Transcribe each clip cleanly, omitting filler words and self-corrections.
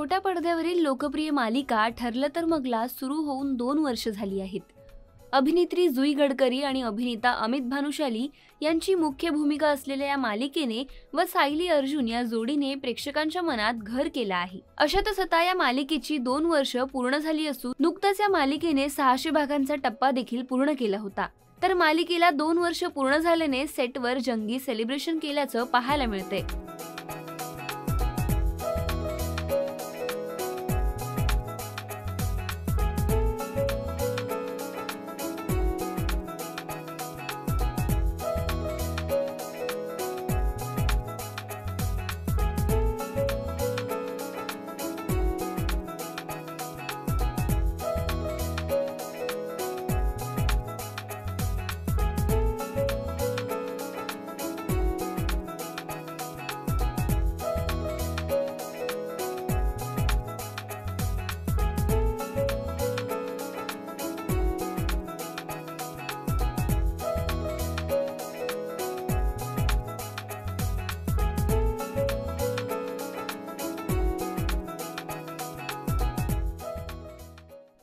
छोट्या पडद्यावरील लोकप्रिय मालिका ठरलं तर मगला सुरू होऊन 2 वर्ष झाली आहेत. अभिनेत्री जुई गडकरी आणि अभिनेता अमित भानुशाली यांची मुख्य भूमिका असलेल्या या मालिकेने व सायली अर्जुन या जोडीने प्रेक्षकांच्या मनात घर केलं आहे. अशातच आता या मालिकेची 2 वर्ष पूर्ण झाली असून नुकताच या मालिकेने 600 भागांचा टप्पा देखील पूर्ण केला होता. तर मालिकेला 2 वर्ष पूर्ण झाल्याने सेटवर जंगी सेलिब्रेशन केल्याचं पाहायला मिळतंय.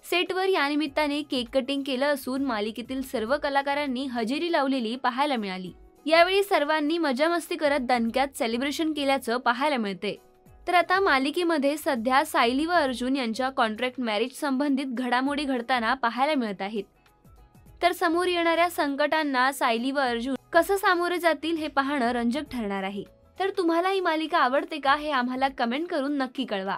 सेटवर या निमित्ताने केक कटिंग केलं असून मालिकेतील सर्व कलाकारांनी हजेरी लावलेली पाहायला मिळाली. यावेळी सर्वांनी मजा मस्ती करत दणक्यात सेलिब्रेशन केल्याचं पाहायला मिळते. तर आता मालिकेमध्ये सध्या सायली व अर्जुन यांच्या कॉन्ट्रॅक्ट मॅरेज संबंधित घडामोडी घडताना पाहायला मिळत आहेत. तर समोर येणाऱ्या संकटांना सायली व अर्जुन कसं सामोरे जातील हे पाहणं रंजक ठरणार आहे. तर तुम्हाला ही मालिका आवडते का हे आम्हाला कमेंट करून नक्की कळवा.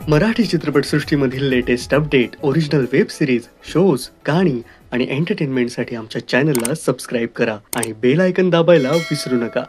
मराठी चित्रपटसृष्टीमधील latest update, original web series, shows, गाणी आणि एंटरटेनमेंटसाठी आमच्या चॅनलला सबस्क्राईब करा आणि बेल आयकॉन दाबायला विसरू नका.